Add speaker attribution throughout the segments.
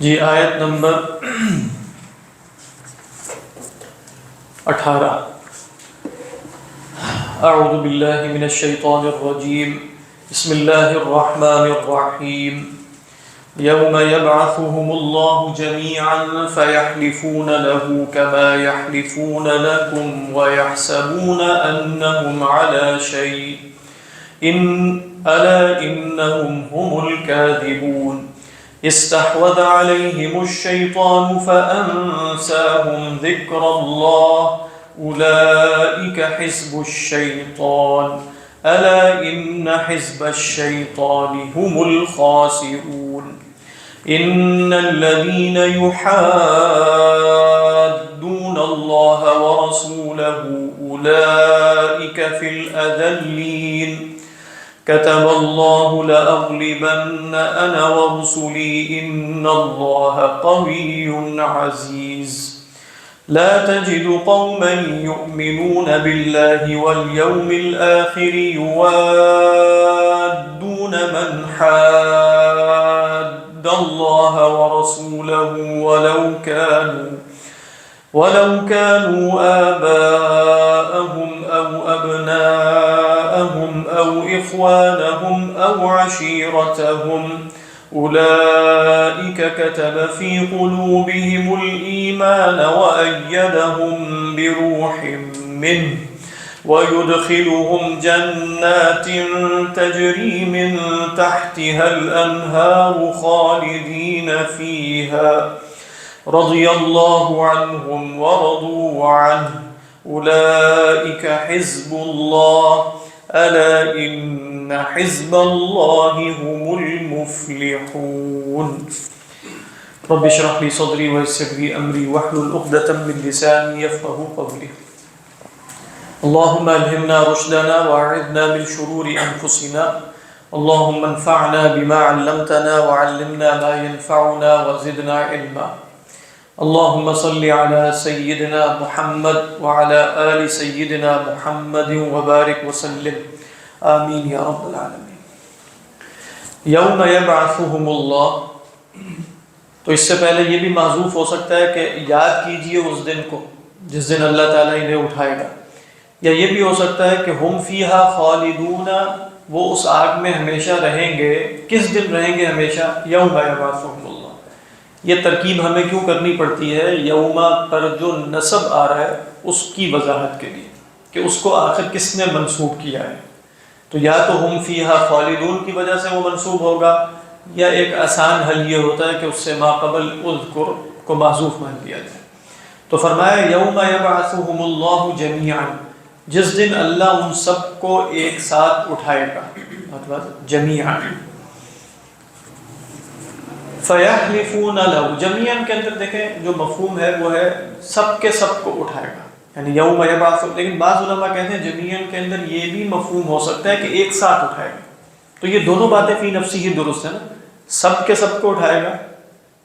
Speaker 1: جی آیت نمبر 18. اعوذ باللہ من الشیطان الرجیم بسم اللہ الرحمن الرحیم یوم یبعثهم اللہ جمیعا فیحلفون له كما یحلفون لكم ویحسبون انہم علی شیء الا انہم هم الكاذبون استحوذ عليهم الشيطان فأنساهم ذكر الله أولئك حزب الشيطان ألا إن حزب الشيطان هم الخاسرون إن الذين يحادون الله ورسوله أولئك في الأذلين كتب الله لأغلبن أنا ورسلي إن الله قوي عزيز لا تجد قوما يؤمنون بالله واليوم الآخر يوادون من حاد الله ورسوله ولو كانوا آباءهم أو أبناءهم أو إخوانهم أو عشيرتهم أولئك كتب في قلوبهم الإيمان وأيدهم بروح منه ويدخلهم جنات تجري من تحتها الأنهار خالدين فيها رضي الله عنهم ورضوا عنه أولئك حزب الله ألا إن حزب الله هم المفلحون رب اشرح لي صدري ويسر لي أمري واحلل عقدة من لساني يفقهوا قولي اللهم ألهمنا رشدنا وأعذنا من شرور أنفسنا اللهم انفعنا بما علمتنا وعلمنا ما ينفعنا وزدنا علما اللهم صل على سيدنا محمد وعلى آل سيدنا محمد وبارك وسلم آمین یا رب العالمین. یوم یبعثهم اللہ، تو اس سے پہلے یہ بھی محذوف ہو سکتا ہے کہ یاد کیجئے اس دن کو جس دن اللہ تعالیٰ انہیں اٹھائے گا، یا یہ بھی ہو سکتا ہے کہ ہم فیہا خالدون، وہ اس آگ میں ہمیشہ رہیں گے. کس دن رہیں گے ہمیشہ؟ یوم یبعثهم اللہ. یہ ترکیب ہمیں کیوں کرنی پڑتی ہے؟ یوم پر جو نصب آ رہا ہے اس کی وضاحت کے لیے کہ اس کو آخر کس نے منسوب کیا ہے. تو یا تو ہم فیہا خالدون کی وجہ سے وہ منسوب ہوگا، یا ایک آسان حل یہ ہوتا ہے کہ اس سے ما قبل اذکر کو محذوف مان لیا جائے. تو فرمایا یوم یبعثهم اللہ جمیعا، جس دن اللہ ان سب کو ایک ساتھ اٹھائے گا، مطلب جمیعا. فیحلفون لہ، جمیعا کے اندر دیکھیں جو مفہوم ہے وہ ہے سب کے سب کو اٹھائے گا، یعنی یوم یبعث. لیکن بعض علماء کہتے ہیں جمیعا کے اندر یہ بھی مفہوم ہو سکتا ہے کہ ایک ساتھ اٹھائے گا. تو یہ دونوں باتیں فی نفسی ہی درست ہے نا، سب کے سب کو اٹھائے گا،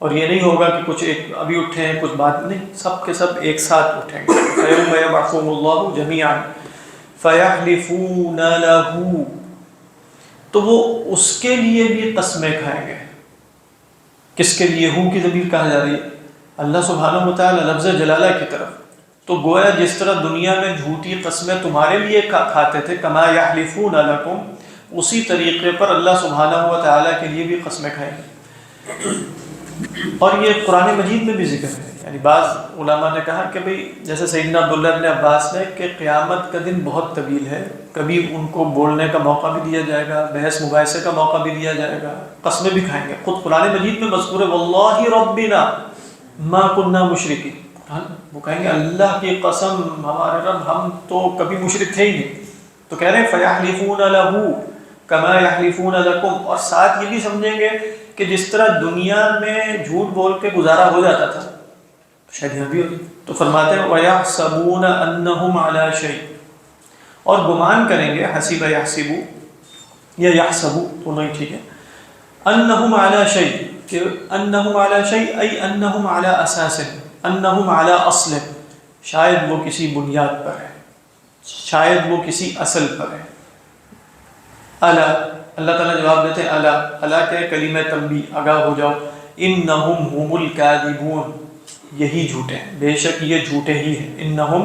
Speaker 1: اور یہ نہیں ہوگا کہ کچھ ایک ابھی اٹھے ہیں کچھ بات نہیں، سب کے سب ایک ساتھ اٹھیں گے. یوم یبعثهم اللہ جمیعا فیحلفون لہ، تو وہ اس کے لیے بھی قسمیں کھائیں گے. کس کے لیے؟ ہوں کی ضمیر کہا جا رہی ہے اللہ سبحانہ وتعالی لفظ جلالہ کی طرف. تو گویا جس طرح دنیا میں جھوٹی قسمیں تمہارے لیے کھاتے تھے، کما یحلفون لکم، اسی طریقے پر اللہ سبحانہ وتعالی کے لیے بھی قسمیں کھائیں گے. اور یہ قرآن مجید میں بھی ذکر ہے. یعنی بعض علماء نے کہا کہ بھئی جیسے سیدنا عبداللہ ابن عباس نے کہ قیامت کا دن بہت طویل ہے، کبھی ان کو بولنے کا موقع بھی دیا جائے گا، بحث مباحثے کا موقع بھی دیا جائے گا، قسمیں بھی کھائیں گے. خود قرآن مجید میں مذکور ہے واللہ ربنا ما کننا مشرکین، وہ کہیں گے اللہ کی قسم ہمارے رب ہم تو کبھی مشرک تھے ہی نہیں. تو کہہ رہے ہیں فیحلفون لہ کما یحلفون لکم، اور ساتھ یہ بھی سمجھیں گے کہ جس طرح دنیا میں جھوٹ بول کے گزارا ہو جاتا تھا شاید یہاں بھی ہوگی. تو فرماتے ہیں وَيَحْسَبُونَ أَنَّهُمْ عَلَى شَيْءٍ، اور گمان کریں گے، حسیب یحسبو یا یحسبو دونوں ہی ٹھیک ہے، انہم علی شیء، کہ انہم علی شیء ای انہم علی اساس، انہم علی اصل، شاید وہ کسی بنیاد پر ہے، شاید وہ کسی اصل پر ہے. الا، اللہ تعالیٰ جواب دیتے ہیں الا، الا کہ کلمہ تنبیہ، آگاہ ہو جاؤ. انہم هم الکاذبون، یہی جھوٹے ہیں، بے شک یہ جھوٹے ہی ہیں. انہم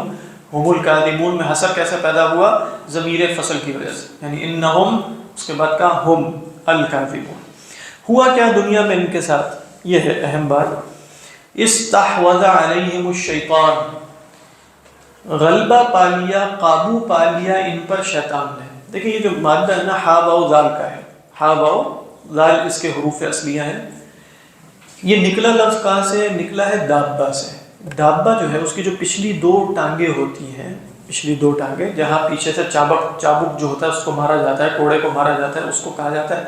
Speaker 1: هم الکاذبون میں حسر کیسے پیدا ہوا؟ ضمیر فصل کی وجہ سے، یعنی انہم اس کے بعد کا ہم الکاذبون. ہوا کیا دنیا میں ان کے ساتھ، یہ ہے اہم بات. استحوذ علیہم الشیطان، غلبہ پا لیا، قابو پا لیا ان پر شیطان نے. دیکھیں یہ جو مادہ ہے نا ہا باؤ زال کا ہے، ہا باؤ زال اس کے حروف اصلیہ ہیں. یہ نکلا لفظ کہاں سے؟ نکلا ہے دابہ سے. دابہ جو ہے اس کی جو پچھلی دو ٹانگیں ہوتی ہیں، پچھلی دو ٹانگیں جہاں پیچھے سے چابک جو ہوتا ہے اس کو مارا جاتا ہے، کوڑے کو مارا جاتا ہے، اس کو کہا جاتا ہے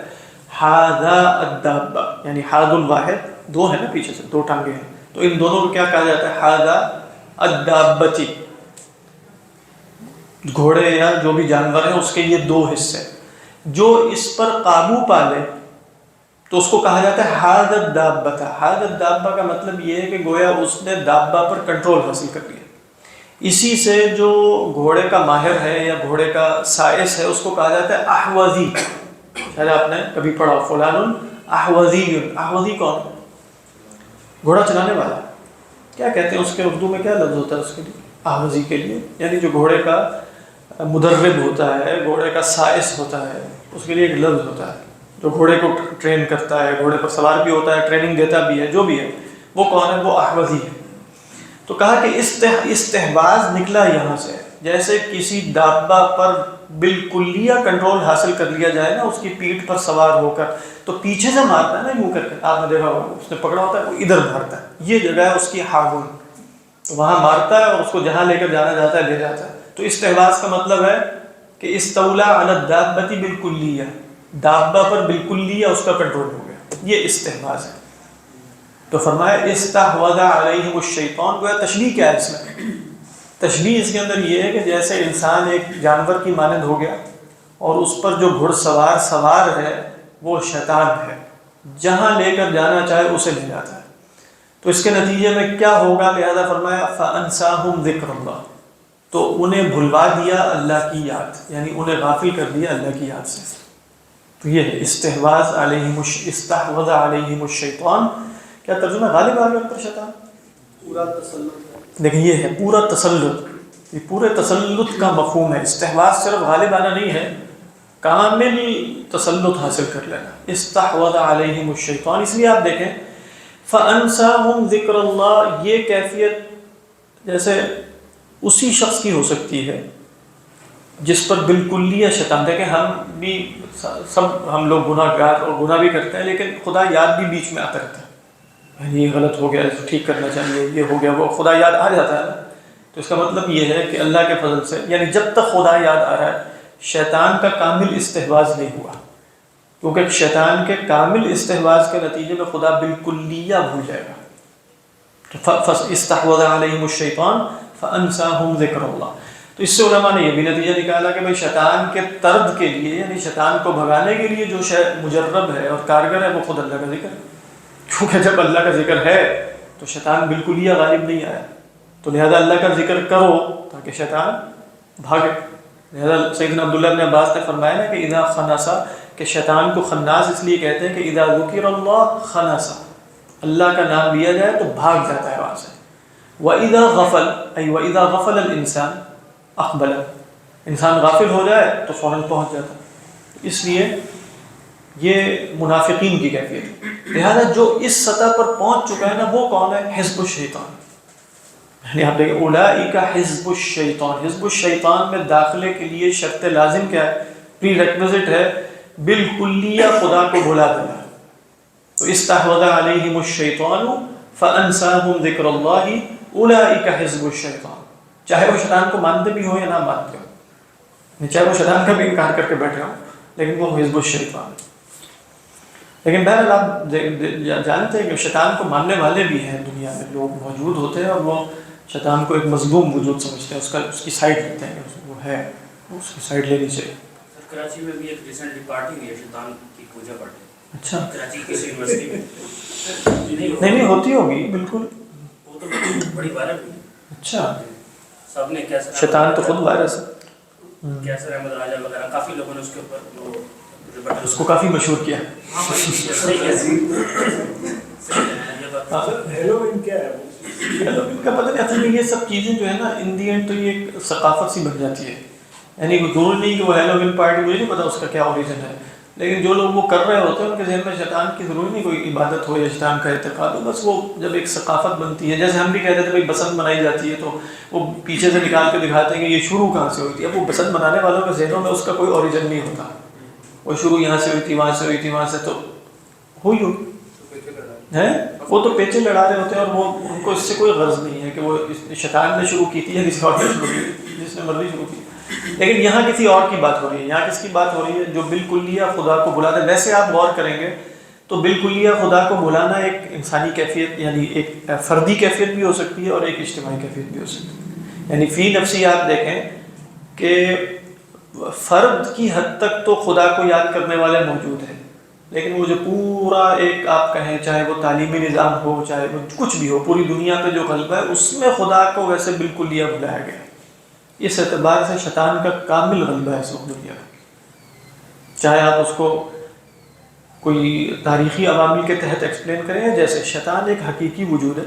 Speaker 1: ہاذا الدابہ، یعنی حاض الواحد، دو ہے نا پیچھے سے دو ٹانگیں ہیں، تو ان دونوں کو کیا کہا جاتا ہے؟ ہاذا الدابتی. گھوڑے یا جو بھی جانور ہیں اس کے یہ دو حصے، جو اس پر قابو پا لے تو اس کو کہا جاتا ہے ہاذا الدابہ. ہاذا الدابہ کا مطلب یہ ہے کہ گویا اس نے دابہ پر کنٹرول حاصل کر لیا. اسی سے جو گھوڑے کا ماہر ہے یا گھوڑے کا سائس ہے اس کو کہا جاتا ہے احوذی. شاید آپ نے کبھی پڑھا فلان احوذی. احوذی کون؟ گھوڑا چلانے والا. کیا کہتے ہیں اس کے اردو میں کیا لفظ ہوتا ہے اس کے لیے؟ احوذی کے لیے، یعنی جو گھوڑے کا مدرب ہوتا ہے، گھوڑے کا سائس ہوتا ہے، اس کے لیے ایک لفظ ہوتا ہے جو گھوڑے کو ٹرین کرتا ہے، گھوڑے پر سوار بھی ہوتا ہے، ٹریننگ دیتا بھی ہے، جو بھی ہے وہ کون ہے؟ وہ احوذی ہے. تو کہا کہ استحواذ نکلا یہاں سے، جیسے کسی دابہ پر بالکلیہ کنٹرول حاصل کر لیا جائے نا، اس کی پیٹھ پر سوار ہو کر، تو پیچھے سے مارتا ہے نا یوں کر کے، آپ نے دیکھا ہوگا اس نے پکڑا ہوتا ہے وہ ادھر مارتا ہے، یہ جگہ ہے اس کی حاضن، تو وہاں مارتا ہے اور اس کو جہاں لے کر جانا جاتا ہے لے جاتا ہے. تو استحواذ کا مطلب ہے کہ استولا علی الدابۃ بالکلیہ، دابہ پر بالکلیہ اس کا کنٹرول ہو گیا، یہ استحواذ ہے. تو فرمایا استحوذ علیہم الشیطان. گویا تشبیہ کیا ہے اس میں؟ تشبیہ اس کے اندر یہ ہے کہ جیسے انسان ایک جانور کی مانند ہو گیا اور اس پر جو گھڑ سوار ہے وہ شیطان ہے، جہاں لے کر جانا چاہے اسے لے جاتا ہے. تو اس کے نتیجے میں کیا ہوگا؟ لہذا فرمایا فانساہم ذکر اللہ، تو انہیں بھلوا دیا اللہ کی یاد، یعنی انہیں غافل کر دیا اللہ کی یاد سے. تو یہ ہے استحوذ علیہم، استحوذ علیہم الشیطان. کیا ترجمہ غالب آ گیا پر شیطان؟ پورا تسلط. لیکن یہ ہے پورا تسلط، یہ پورے تسلط کا مفہوم ہے. استحواذ صرف غالب آنا نہیں ہے، کامل تسلط حاصل کر لینا. استحوذ علیہم الشیطان. اس لیے آپ دیکھیں فانساہم ذکر اللہ، یہ کیفیت جیسے اسی شخص کی ہو سکتی ہے جس پر بالکلیہ شیطان. دیکھیں ہم بھی سب ہم لوگ گناہ گار اور گناہ بھی کرتے ہیں، لیکن خدا یاد بھی بیچ میں آتا رہتا ہے، یعنی یہ غلط ہو گیا ٹھیک کرنا چاہیے، یہ ہو گیا وہ، خدا یاد آ جاتا ہے. تو اس کا مطلب یہ ہے کہ اللہ کے فضل سے، یعنی جب تک خدا یاد آ رہا ہے شیطان کا کامل استحواذ نہیں ہوا، کیونکہ شیطان کے کامل استحواذ کے نتیجے میں خدا بالکلیہ بھول جائے گا. استحوذ علیہم الشیطان فانساہم ذکر اللہ. تو اس سے علماء نے یہ بھی نتیجہ نکالا کہ بھائی شیطان کے طرد کے لیے، یعنی شیطان کو بھگانے کے لیے جو شے مجرب ہے اور کارگر ہے وہ خود اللہ کا ذکر ہے. کیونکہ جب اللہ کا ذکر ہے تو شیطان بالکلیہ غالب نہیں آیا، تو لہذا اللہ کا ذکر کرو تاکہ شیطان بھاگے. لہذا سیدنا عبداللہ بن عباس نے فرمایا نا کہ اذا خنسا، کہ شیطان کو خناس اس لیے کہتے ہیں کہ اذا ذکر اللہ خنسا، اللہ کا نام لیا جائے تو بھاگ جاتا ہے وہاں سے. وَإِذَا غَفَلَ، أي وَإِذَا غَفَلَ الْإِنسَانِ أَقْبَلَ، انسان غافل ہو جائے تو فوراً پہنچ جاتا ہے. اس لیے یہ منافقین کی کیفیت ہے. لہذا جو اس سطح پر پہنچ چکا ہے نا وہ کون ہے؟ حزب الشیطان. یعنی آپ دیکھیں اولئک حزب الشیطان. حزب الشیطان میں داخلے کے لیے شرط لازم کیا ہے؟ پری ریکویزٹ ہے بالکلیہ خدا کو بھلا دینا. تو استحوذ علیہم الشیطان فانساہم ذکر اللہ اولئک حزب الشیطان. چاہے وہ شیطان کو مانتے بھی ہو یا نہ مانتے ہو، چاہے وہ شیطان کا بھی انکار کر کے بیٹھے ہوں، لیکن وہ حزب الشیطان. لیکن بہرحال آپ جانتے ہیں کہ شیطان کو ماننے والے بھی ہیں دنیا میں، لوگ موجود ہوتے ہیں اور وہ شیطان کو ایک مظلوم وجود سمجھتے ہیں، اس کی سائڈ لیتے ہیں کہ وہ ہے، اس کی سائڈ لینی چاہیے.
Speaker 2: کراچی میں بھی ایک ریسنٹلی پارٹی ہوئی ہے شیطان کی پوجا پارٹی.
Speaker 1: اچھا،
Speaker 2: کراچی کی یونیورسٹی میں
Speaker 1: نہیں ہوتی ہوگی بالکل،
Speaker 2: وہ تو بڑی وائرل ہوئی.
Speaker 1: اچھا،
Speaker 2: سب نے کیسر،
Speaker 1: شیطان تو خود وائرس ہے،
Speaker 2: کیسر احمد راجہ وغیرہ کافی لوگوں نے اس کے اوپر وہ
Speaker 1: اس کو کافی مشہور کیا.
Speaker 3: ہیلووین کیا ہے؟
Speaker 1: ہیلووین کا پتہ نہیں، اصل میں یہ سب چیزیں جو ہے نا ان دی اینڈ تو یہ ایک ثقافت سی بن جاتی ہے. یعنی ضرور نہیں کہ وہ ہیلووین پارٹی، مجھے نہیں پتا اس کا کیا اوریجن ہے، لیکن جو لوگ وہ کر رہے ہوتے ہیں ان کے ذہن میں شیطان کی ضروری نہیں کوئی عبادت ہو یا شیطان کا اعتقاد ہو، بس وہ جب ایک ثقافت بنتی ہے. جیسے ہم بھی کہتے تھے بھائی بسنت منائی جاتی ہے تو وہ پیچھے سے نکال کے دکھاتے ہیں کہ یہ شروع کہاں سے ہوئی تھی. اب وہ بسنت منانے والوں کے ذہنوں میں اس کا کوئی اوریجن نہیں ہوتا، وہ شروع یہاں سے ہوئی تھی، وہاں سے ہوئی تھی، وہاں سے تو ہوئی ہے. وہ تو پیچھے لڑا رہے ہوتے ہیں اور وہ ان کو اس سے کوئی غرض نہیں ہے کہ وہ شیطان نے شروع کی تھی یا کسی اور نے شروع کی تھی، جس نے مرضی شروع کی. لیکن یہاں کسی اور کی بات ہو رہی ہے. یہاں کس کی بات ہو رہی ہے؟ جو بالکلیہ خدا کو بلاتا ہے. ویسے آپ غور کریں گے تو بالکلیہ خدا کو بلانا ایک انسانی کیفیت، یعنی ایک فردی کیفیت بھی ہو سکتی ہے اور ایک اجتماعی کیفیت بھی ہو سکتی ہے. یعنی فی نفسی آپ دیکھیں کہ فرد کی حد تک تو خدا کو یاد کرنے والے موجود ہیں، لیکن وہ جو پورا ایک آپ کہیں چاہے وہ تعلیمی نظام ہو، چاہے وہ کچھ بھی ہو، پوری دنیا پہ جو غلبہ ہے اس میں خدا کو ویسے بالکلیہ بلایا گیا. اس اعتبار سے شیطان کا کامل غلبہ ہے اس وقت دنیا کا. چاہے آپ اس کو کوئی تاریخی عوامل کے تحت ایکسپلین کریں، جیسے شیطان ایک حقیقی وجود ہے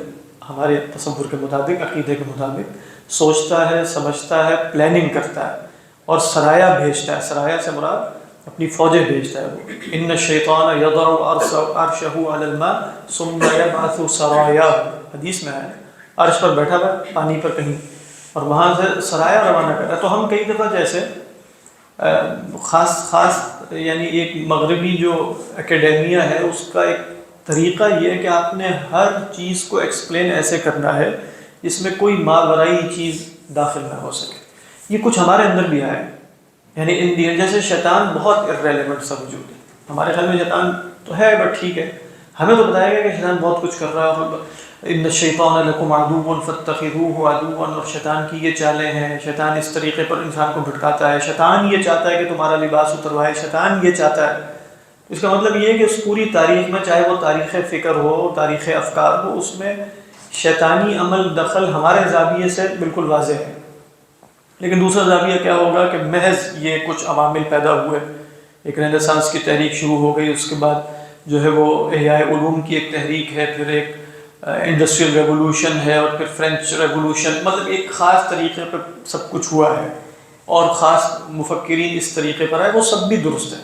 Speaker 1: ہمارے تصور کے مطابق، عقیدے کے مطابق، سوچتا ہے، سمجھتا ہے، پلاننگ کرتا ہے اور سرایا بھیجتا ہے. سرایا سے مراد اپنی فوجیں بھیجتا ہے. وہ ان الشیطان یضع عرشہ علی الماء ثم یبعث سرایا، حدیث میں ہے عرش پر بیٹھا ہوا پانی پر کہیں اور وہاں سے سرایا روانہ کرتا ہے. تو ہم کئی دفعہ جیسے خاص یعنی ایک مغربی جو اکیڈیمیا ہے اس کا ایک طریقہ یہ ہے کہ آپ نے ہر چیز کو ایکسپلین ایسے کرنا ہے جس میں کوئی ماورائی چیز داخل نہ ہو سکے. یہ کچھ ہمارے اندر بھی آیا ہے. یعنی ان دین جیسے شیطان بہت ارریلیونٹ سا وجود ہے. ہمارے خیال میں شیطان تو ہے بٹ ٹھیک ہے، ہمیں تو بتایا گیا کہ شیطان بہت کچھ کر رہا ہے. ان الشیطان لکم عدو فاتخذوہ عدوا، اور شیطان کی یہ چالیں ہیں، شیطان اس طریقے پر انسان کو بھٹکاتا ہے. شیطان یہ چاہتا ہے کہ تمہارا لباس اتروائے، شیطان یہ چاہتا ہے. اس کا مطلب یہ ہے کہ اس پوری تاریخ میں، چاہے وہ تاریخ فکر ہو، تاریخ افکار ہو، اس میں شیطانی عمل دخل ہمارے زاویے سے بالکل واضح ہے. لیکن دوسرا زاویہ کیا ہوگا کہ محض یہ کچھ عوامل پیدا ہوئے، ایک رینیسانس کی تحریک شروع ہو گئی، اس کے بعد جو ہے وہ احیاء علوم کی ایک تحریک ہے، پھر ایک انڈسٹریل ریولوشن ہے، اور پھر فرینچ ریولوشن. مطلب ایک خاص طریقے پر سب کچھ ہوا ہے اور خاص مفکرین اس طریقے پر آئے، وہ سب بھی درست ہے.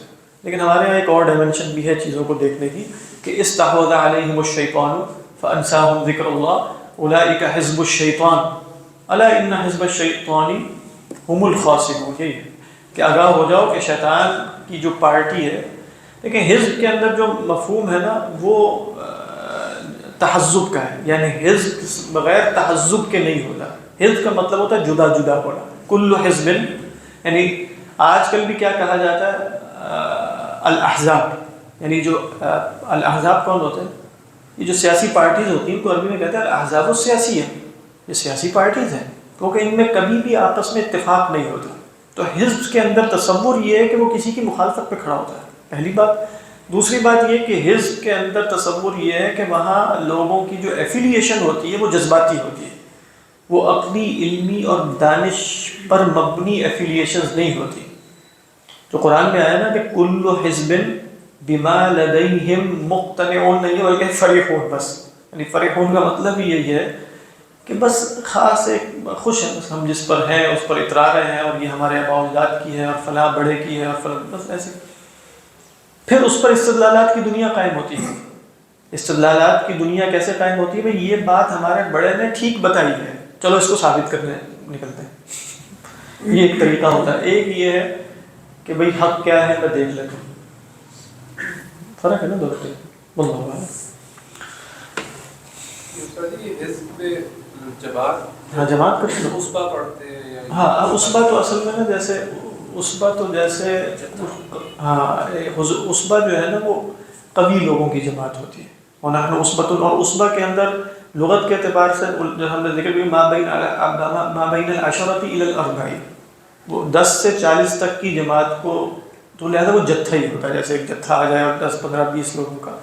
Speaker 1: لیکن ہمارے یہاں ایک اور ڈائمنشن بھی ہے چیزوں کو دیکھنے کی کہ استحوذ علیہم الشیطان فانساہم ذکر اللہ اولئک حزب الشیطان الا ان حزب الشیطان ہم الخاسرون. یہی ہے کہ آگاہ ہو جاؤ کہ شیطان کی جو پارٹی ہے. لیکن حزب کے اندر جو مفہوم ہے نا وہ تحزب کا ہے، یعنی حزب بغیر تحزب کے نہیں ہوتا. حزب کا مطلب ہوتا ہے جدا جدا ہونا. کل حزب، یعنی آج کل بھی کیا کہا جاتا ہے الاحزاب، یعنی جو الاحزاب کون ہوتے ہیں؟ یہ جو سیاسی پارٹیز ہوتی ہیں ان کو عربی میں کہتے ہیں الاحزاب السیاسیہ. یہ سیاسی پارٹیز ہیں کیونکہ ان میں کبھی بھی آپس میں اتفاق نہیں ہوتا. تو حزب کے اندر تصور یہ ہے کہ وہ کسی کی مخالفت پہ کھڑا ہوتا ہے، پہلی بات. دوسری بات یہ کہ حزب کے اندر تصور یہ ہے کہ وہاں لوگوں کی جو ایفیلیشن ہوتی ہے وہ جذباتی ہوتی ہے، وہ اپنی علمی اور دانش پر مبنی ایفیلیشنز نہیں ہوتی. جو قرآن میں آیا نا کہ کل حزب بما لدیہم مقتنعون نہیں بلکہ فرحون. بس یعنی فرحون کا مطلب ہی یہی ہے کہ بس خاص ایک خوش ہیں، بس ہم جس پر ہیں اس پر اترا رہے ہیں، اور یہ ہمارے آباء و اجداد کی ہے اور فلاں بڑے کی ہے اور فلاں، بس ایسے. پھر اس پر استدلالات کی دنیا قائم ہوتی ہے. استدلالات کی دنیا کیسے قائم ہوتی ہے؟ بھئی یہ بات ہمارے بڑے نے ٹھیک بتائی ہے، چلو اس کو ثابت کرنے نکلتے ہیں. یہ ایک طریقہ ہوتا ہے. ایک یہ ہے کہ بھئی حق کیا ہے میں دیکھ لیتا ہوں. فرق ہے نا دونوں میں. واللہ اعلم. ہاں جماعت کرتے ہیں،
Speaker 3: عصبہ پڑھتے ہیں.
Speaker 1: ہاں عصبہ تو اصل میں نا جیسے عصبہ تو جیسے ہاں عصبہ جو ہے نا وہ قوی لوگوں کی جماعت ہوتی ہے. ونحن عصبۃ، اور عصبہ کے اندر لغت کے اعتبار سے جو ہم نے ذکر کیا ما بین العشرۃ الی الاربعین، وہ 10 سے 40 تک کی جماعت کو، تو لہذا وہ جتھا ہی ہوتا ہے. جیسے ایک جتھا آ جائے اور 10 15 20 لوگوں کا.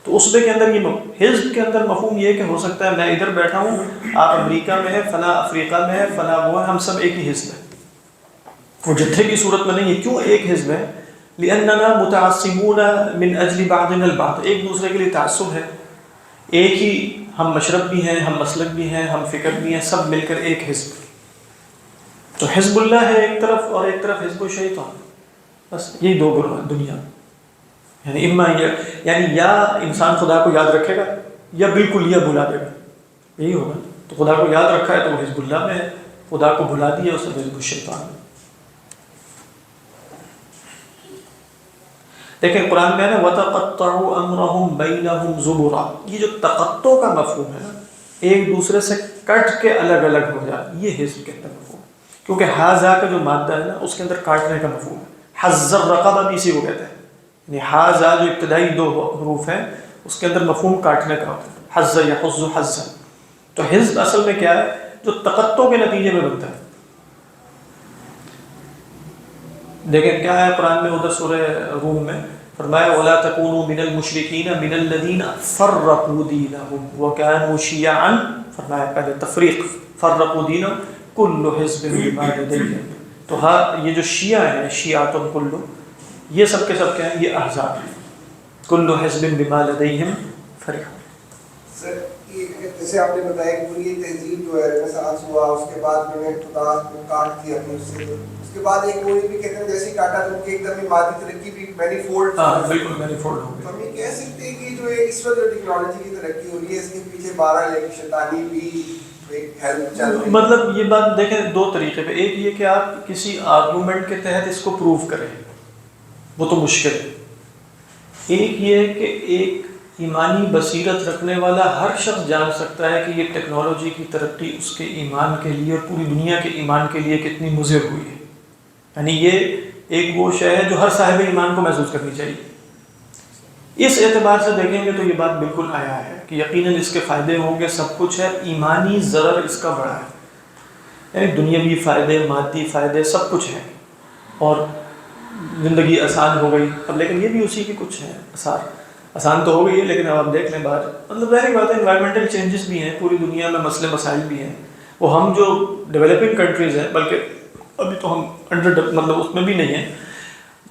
Speaker 1: تو عصبے کے اندر یہ حزب کے اندر مفہوم یہ کہ ہو سکتا ہے میں ادھر بیٹھا ہوں، آپ امریکہ میں ہے، فلاں افریقہ میں ہے، فلاں وہ ہے، ہم سب ایک ہی حزب ہے. وہ جتھے کی صورت میں نہیں ہے. کیوں ایک حزب ہے؟ لأننا متعصبون من اجل بعضنا البعض، ایک دوسرے کے لیے تعصب ہے. ایک ہی ہم مشرب بھی ہیں، ہم مسلک بھی ہیں، ہم فکر بھی ہیں، سب مل کر ایک حزب. تو حزب اللہ ہے ایک طرف، اور ایک طرف حزب الشیطان. بس یہی دو گروہ ہیں دنیا میں. یعنی یا انسان خدا کو یاد رکھے گا یا بالکل یا بھلا دے گا، یہی ہوگا. تو خدا کو یاد رکھا ہے تو وہ حزب اللہ میں ہے، خدا کو بھلا دیا اسے حزب الشیطان میں. دیکھیں قرآن میں ہے نا وَتَقَطَّعُوا أَمْرَهُمْ بَيْنَهُمْ زُبُرًا، یہ جو تقطع کا مفہوم ہے نا، ایک دوسرے سے کٹ کے الگ الگ ہو جائے، یہ حزب کے اندر مفہوم. کیونکہ حاذا کا جو مادہ ہے نا اس کے اندر کاٹنے کا مفہوم ہے. حَزَّ الرَّقَبَ بھی اسی کو کہتے ہیں. یعنی حاذا جو ابتدائی دو حروف ہیں اس کے اندر مفہوم کاٹنے کا ہوتا ہے. حَزَّ يَحُزُّ حَزًّا. تو حزب اصل میں کیا ہے؟ جو تقطع کے نتیجے میں بنتا ہے. دیکھیں کیا ہے قرآن میں ادھر سورہ روم میں فرمایا وَلَا تَكُونُوا مِنَ الْمُشْرِكِينَ مِنَ الَّذِينَ فَرَّقُوا دِينَهُمْ وَكَانُوا شِيَعًا. فرمایا پہلے تفریق، فَرَّقُوا دِينَهُمْ كُلُّ حِزْبٍ بِمَا لَدَيْهِمْ. تو یہ جو شیعہ ہیں، شیعۃ کلو، یہ سب کے سب کیا ہیں؟ یہ احزاب ہیں. كُلُّ حِزْبٍ بِمَا لَدَيْهِمْ فَرِحُونَ.
Speaker 3: سر جیسے آپ نے بتایا کہ پوری تہذیب جو ہے رنیسانس ہوا، اس کے بعد میں نے خدا کو کاٹ دیا اپنے سے، اس کے بعد ایک کوئی بھی کہتے ہیں جیسے کاٹا تو ایک دم مادی ترقی بھی مینی فولڈ.
Speaker 1: ہاں بالکل مینی فولڈ ہو
Speaker 3: تو
Speaker 1: گیا.
Speaker 3: ہم یہ کہہ سکتے ہیں کہ جو اس وقت جو ٹیکنالوجی کی ترقی ہو رہی ہے اس کے پیچھے 12 لیکن شیطانی بھی ایک ہیلپ چل رہی ہے.
Speaker 1: مطلب یہ بات دیکھیں دو طریقے پہ. ایک یہ کہ آپ کسی آرگومنٹ کے تحت اس کو پروف کریں، وہ تو مشکل ہے. ایک یہ ہے کہ ایک ایمانی بصیرت رکھنے والا ہر شخص جان سکتا ہے کہ یہ ٹیکنالوجی کی ترقی اس کے ایمان کے لیے اور پوری دنیا کے ایمان کے لیے کتنی مضر ہوئی ہے. یعنی یہ ایک وہ شے ہے جو ہر صاحب ایمان کو محسوس کرنی چاہیے. اس اعتبار سے دیکھیں گے تو یہ بات بالکل آیا ہے کہ یقیناً اس کے فائدے ہوں گے، سب کچھ ہے. ایمانی ضرر اس کا بڑا ہے، یعنی دنیاوی فائدے، مادی فائدے، سب کچھ ہے، اور زندگی آسان ہو گئی. اب لیکن یہ بھی اسی کے کچھ ہیں آثار. آسان تو ہو گئی ہے لیکن اب آپ دیکھ لیں باہر، مطلب ظاہر بات ہے انوائرمنٹل چینجز بھی ہیں، پوری دنیا میں مسئلے مسائل بھی ہیں. وہ ہم جو ڈیولپنگ کنٹریز ہیں، بلکہ ابھی تو ہم مطلب اس میں بھی نہیں ہیں،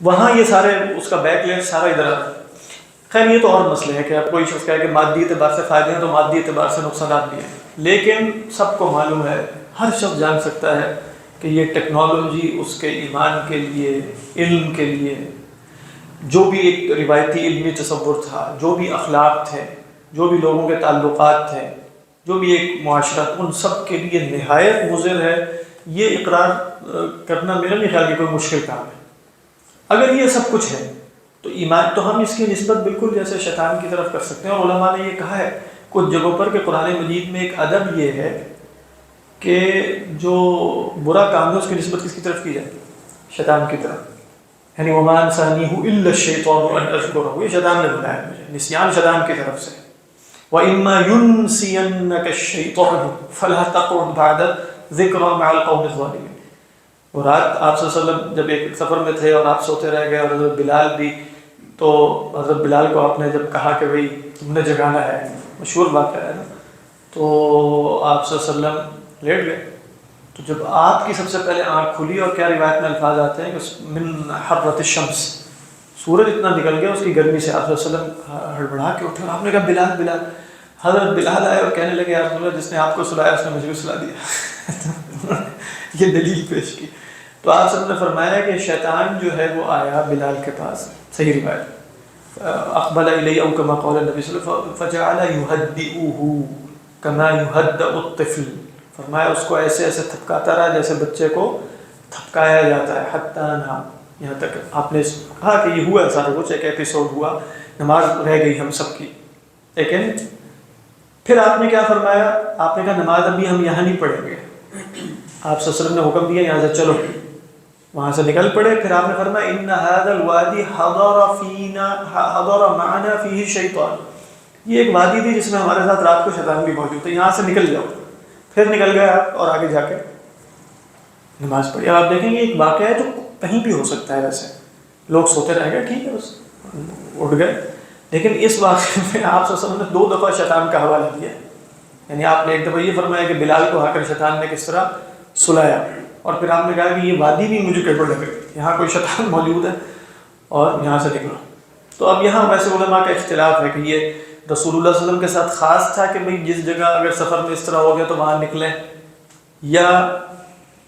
Speaker 1: وہاں یہ سارے اس کا بیک لیٹ سارا ادھر آ رہا ہے. خیر یہ تو اور مسئلے ہے کہ آپ کوئی شخص کہے کہ مادی اعتبار سے فائدے ہیں تو مادی اعتبار سے نقصانات بھی ہیں. لیکن سب کو معلوم ہے، ہر شخص جان سکتا ہے کہ یہ ٹیکنالوجی اس کے ایمان کے لیے، علم کے لیے، جو بھی ایک روایتی علمی تصور تھا، جو بھی اخلاق تھے، جو بھی لوگوں کے تعلقات تھے، جو بھی ایک معاشرہ، ان سب کے لیے نہایت مضر ہے. یہ اقرار کرنا میرا نہیں خیال کہ کوئی مشکل کام ہے. اگر یہ سب کچھ ہے تو ایمان، تو ہم اس کی نسبت بالکل جیسے شیطان کی طرف کر سکتے ہیں. اور علماء نے یہ کہا ہے کچھ جگہوں پر کہ قرآن مجید میں ایک ادب یہ ہے کہ جو برا کام ہے اس کی نسبت کس کی طرف کی جائے؟ شیطان کی طرف. یعنی وَمَا أَنسَانِيهُ إِلَّا الشَّيْطَانُ أَنْ أَذْكُرَهُ، یہ شیطان نے بتایا مجھے، نسیان شیطان کی طرف سے. وَإِمَّا يُنْسِيَنَّكَ الشَّيْطَانُ فَلَا تَقْعُدْ بَعْدَ الذِّكْرَىٰ مَعَ الْقَوْمِ الظَّالِمِينَ. اور رات آپ صلی اللہ علیہ وسلم جب ایک سفر میں تھے اور آپ سوتے رہ گئے، اور حضرت بلال بھی، تو حضرت بلال کو آپ نے جب کہا کہ بھئی تم نے جگانا ہے، مشہور واقعہ ہے نا، تو آپ صلی اللہ علیہ وسلم لیٹ گئے. تو جب آپ کی سب سے پہلے آنکھ کھلی، اور کیا روایت میں الفاظ آتے ہیں کہ من حرۃ الشمس، سورج اتنا نکل گیا اس کی گرمی سے، آپ صلی اللہ علیہ وسلم ہڑبڑا کے اٹھے اور آپ نے کہا بلال بلال. حضرت بلال آئے اور کہنے لگے یا رسول اللہ جس نے آپ کو سلایا اس نے مجھے بھی سلا دیا. یہ دلیل پیش کی. تو آپ صلی اللہ علیہ وسلم نے فرمایا کہ شیطان جو ہے وہ آیا بلال کے پاس، صحیح روایت، اقبل الی او کما قال النبی صلی اللہ علیہ وسلم فجعل یہدئہ کما یہدأ الطفل. فرمایا اس کو ایسے ایسے تھپکاتا رہا جیسے بچے کو تھپکایا جاتا ہے، حتی نام، یہاں تک آپ نے کہا کہ یہ ہوا سارا کچھ، ایک ایپیسوڈ ہوا، نماز رہ گئی ہم سب کی. لیکن پھر آپ نے کیا فرمایا؟ آپ نے کہا نماز ابھی ہم یہاں نہیں پڑھیں گے. آپ صلی اللہ علیہ وسلم نے حکم دیا یہاں سے چلو، وہاں سے نکل پڑے. پھر آپ نے فرمایا ان هذا الوادی حضر معنا فیہ شیطان، یہ ایک وادی تھی جس میں ہمارے ساتھ رات کو شیطان بھی موجود تھا، یہاں سے نکل جاؤ. پھر نکل گئے آپ اور آگے جا کے نماز پڑھی. اب آپ دیکھیں گے ایک واقعہ ہے جو کہیں بھی ہو سکتا ہے، ویسے لوگ سوتے رہ گئے، ٹھیک ہے بس اٹھ گئے، لیکن اس واقعے میں آپ صلی اللہ علیہ وسلم نے 2 دفعہ شیطان کا حوالہ دیا. یعنی آپ نے ایک دفعہ یہ فرمایا کہ بلال کو آ کر شیطان نے کس طرح سلایا، اور پھر آپ نے کہا کہ یہ وادی بھی مجھے گڑبڑ لگ رہی، یہاں کوئی شیطان موجود ہے اور یہاں سے نکلا. تو اب یہاں ویسے علماء کا اختلاف ہے کہ یہ رسول اللہ صلی اللہ علیہ وسلم کے ساتھ خاص تھا کہ بھئی جس جگہ اگر سفر میں اس طرح ہو گیا تو وہاں نکلیں، یا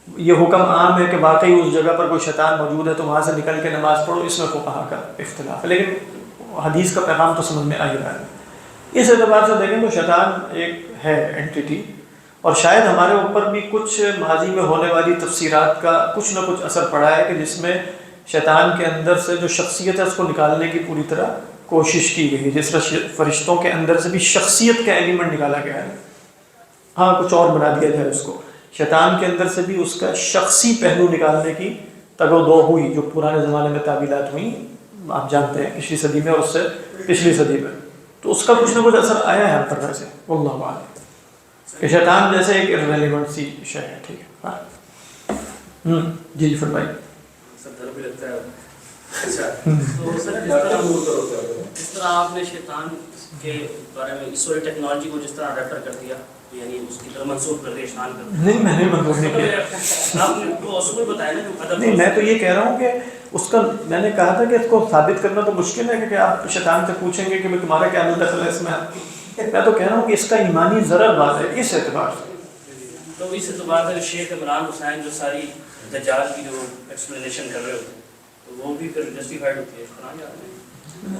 Speaker 1: یہ حکم عام ہے کہ واقعی اس جگہ پر کوئی شیطان موجود ہے تو وہاں سے نکل کے نماز پڑھو؟ اس میں فقہا کا اختلاف ہے، لیکن حدیث کا پیغام تو سمجھ میں آ ہی رہا ہے۔ اس اعتبار سے دیکھیں تو شیطان ایک ہے اینٹیٹی، اور شاید ہمارے اوپر بھی کچھ ماضی میں ہونے والی تفسیرات کا کچھ نہ کچھ اثر پڑا ہے کہ جس میں شیطان کے اندر سے جو شخصیت ہے اس کو نکالنے کی پوری طرح کوشش کی گئی ہے، جس طرح فرشتوں کے اندر سے بھی شخصیت کا ایلیمنٹ نکالا گیا ہے، ہاں کچھ اور بنا دیا جائے اس کو، شیطان کے اندر سے بھی اس کا شخصی پہلو نکالنے کی تگ و دو ہوئی، جو پرانے زمانے میں تعویلات ہوئیں آپ جانتے ہیں، پچھلی صدی میں اور اس سے پچھلی صدی میں، تو اس کا کچھ نہ کچھ اثر آیا ہے ہم پر ویسے، واللہ اعلم، کہ شیطان جیسے ایک irrelevant سی شے ہے۔ ٹھیک ہے، ہاں جی فرمائیے۔
Speaker 2: سر ڈر بھی لگتا ہے۔ اچھا تو سر جس طرح آپ نے شیطان کے بارے میں اس والی ٹیکنالوجی کو جس طرح ریفر کر دیا، یعنی اس کی طرف منسوخ کر دیا شیطان کر دیا،
Speaker 1: نہیں میں نے منسوخ نہیں کیا،
Speaker 2: آپ نے وہ اصول بتایا نا جو ادب،
Speaker 1: نہیں میں تو یہ کہہ رہا ہوں کہ اس کا میں نے کہا تھا کہ اس کو ثابت کرنا تو مشکل ہے کہ آپ شیطان سے پوچھیں گے کہ تمہارا کیا دخل ہے اس میں، میں تو کہہ رہا ہوں کہ اس کا ایمانی ضرر بات ہے اس اعتبار سے۔
Speaker 2: تو اس اعتبار سے شیخ عمران حسین جو ساری دجال کی جو ایکسپلینیشن کر رہے ہوتے ہیں تو وہ بھی پھر جسٹیفائڈ ہوتی ہے قرآن میں۔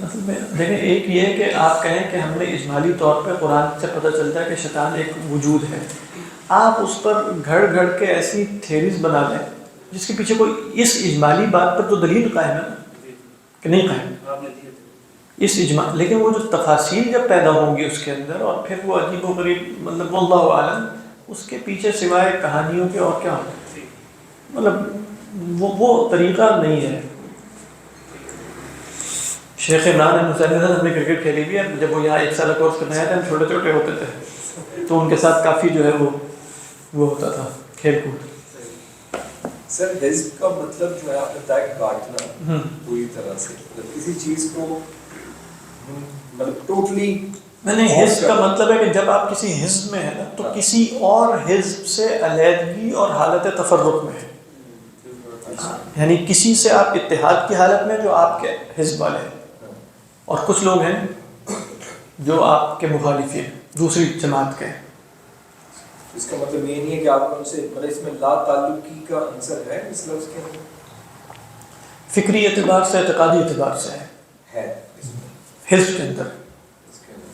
Speaker 1: اصل میں دیکھیں ایک یہ ہے کہ آپ کہیں کہ ہم نے اجمالی طور پہ قرآن سے پتہ چلتا ہے کہ شیطان ایک وجود ہے، آپ اس پر گھڑ گھڑ کے ایسی تھیریز بنا لیں جس کے پیچھے کوئی اس اجمالی بات پر تو دلیل قائم ہے نا کہ نہیں قائم
Speaker 2: آپ نے دیے تھے
Speaker 1: اس اجماع، لیکن وہ جو تفاصیل جب پیدا ہوں گی اس کے اندر اور پھر وہ عجیب و غریب مطلب واللہ عالم اس کے پیچھے سوائے کہانیوں کے اور کیا ہوتا ہے، مطلب وہ طریقہ نہیں ہے۔ شیخ عمران حسین ہم نے کرکٹ کھیلی بھی ہے، جب وہ یہاں ایک سال کورس کرنے آئے تھے ہم چھوٹے چھوٹے ہوتے تھے تو ان کے ساتھ کافی جو ہے وہ ہوتا تھا کھیل کود۔
Speaker 4: سر حزب کا مطلب جو ہے آپ نے بتایا کاٹنا پوری طرح سے، مطلب کسی چیز کو مطلب ٹوٹلی،
Speaker 1: میں نے حزب کا مطلب ہے کہ جب آپ کسی حزب میں ہیں نا تو کسی اور حزب سے علیحدگی اور حالت تفرق میں ہے، یعنی کسی سے آپ اتحاد کی حالت میں جو آپ کے حزب والے ہیں، اور کچھ لوگ ہیں جو آپ کے مخالف ہیں دوسری جماعت کے ہیں۔
Speaker 4: اس کا مطلب یہ نہیں ہے کہ آپ ان سے مطلب اس میں لا تعلقی کا عنصر ہے اس لفظ کے اندر؟
Speaker 1: فکری اعتبار سے اعتقادی اعتبار سے
Speaker 4: ہے
Speaker 1: حزب کے اندر،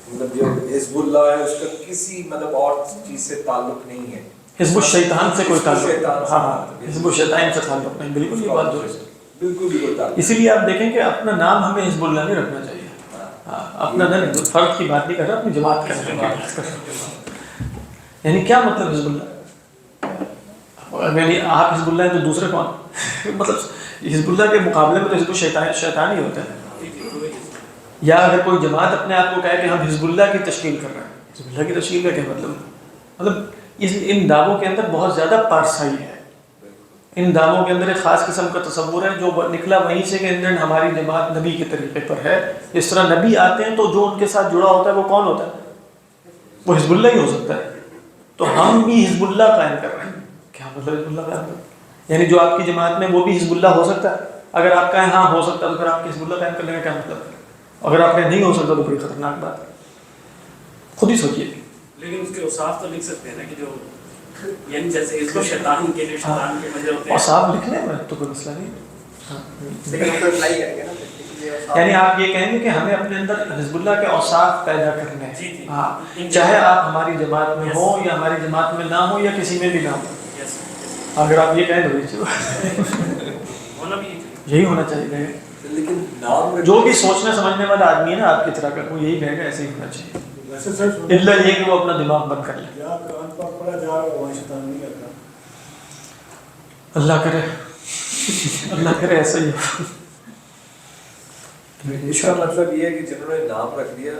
Speaker 4: مطلب جو حزب اللہ ہے اس کا کسی مطلب اور چیز سے تعلق نہیں ہے،
Speaker 1: حزب الشیطان سے کوئی تعلق نہیں،
Speaker 4: شیطان سے،
Speaker 1: ہاں حزب الشیطان سے تعلق نہیں، بالکل یہ بات درست ہے۔
Speaker 4: بالکل بھی کوئی تعلق،
Speaker 1: اسی لیے آپ دیکھیں کہ اپنا نام ہمیں حزب اللہ نہیں رکھنا چاہیے، اپنا نہیں، فرد کی بات نہیں کر رہا، اپنی جماعت کا بات کر رہا۔ یعنی کیا مطلب حزب اللہ، یعنی آپ حزب اللہ ہیں تو دوسرے کون؟ مطلب حزب اللہ کے مقابلے میں تو حزب الشیطان ہی ہوتا ہے۔ یا اگر کوئی جماعت اپنے آپ کو کہے کہ ہم حزب اللہ کی تشکیل کر رہے ہیں، حزب اللہ کی تشکیل کا کیا مطلب ان دعووں کے اندر بہت زیادہ پارسائی ہے، ان دعووں کے اندر ایک خاص قسم کا تصور ہے جو نکلا وہیں سے کہ ہماری جماعت نبی کے طریقے پر ہے، اس طرح نبی آتے ہیں تو جو ان کے ساتھ جڑا ہوتا ہے وہ کون ہوتا ہے؟ وہ حزب اللہ ہی ہو سکتا ہے، تو ہم بھی حزب اللہ قائم کر رہے ہیں۔ کیا مطلب حزب اللہ قائم کر رہے ہیں؟ یعنی جو آپ کی جماعت میں وہ بھی حزب اللہ ہو سکتا ہے؟ اگر آپ کہیں ہاں ہو سکتا ہے تو پھر آپ کی حزب اللہ قائم کرنے کا کیا مطلب ہے؟ اگر آپ نے نہیں ہو سکتا تو بڑی خطرناک بات ہے، خود ہی سوچئے۔
Speaker 2: لیکن اس کے اوصاف تو لکھ سکتے ہیں نا کہ جو یعنی جیسے حزب شیطان کے لیے شیطان کے مجرے ہوتے ہیں،
Speaker 1: اور صاحب لکھنے میں تو کوئی مسئلہ نہیں
Speaker 3: ہے۔
Speaker 1: یعنی آپ یہ کہیں گے کہ ہمیں اپنے اندر حزب اللہ کے اوصاف پیدا کرنے
Speaker 2: جی
Speaker 1: ہیں،
Speaker 2: جی،
Speaker 1: ہاں چاہے آپ ہماری جماعت میں ہوں یا ہماری جماعت میں نہ ہوں یا کسی میں بھی نہ ہوں،
Speaker 2: یس
Speaker 1: اگر آپ یہ کہیں تو
Speaker 2: ہونا بھی
Speaker 1: یہی ہونا چاہیے۔
Speaker 4: لیکن نام
Speaker 1: جو بھی سوچنے سمجھنے والا آدمی ہے نا آپ کی طرح کا، وہ یہی کہے گا ایسے ہی ہونا چاہیے، اللہ یہ کہ وہ اپنا دماغ بند کر لے۔ اللہ کرے، اللہ کرے ایسا ہی ہو۔
Speaker 4: اس کا مطلب یہ ہے کہ جنہوں نے نام رکھ دیا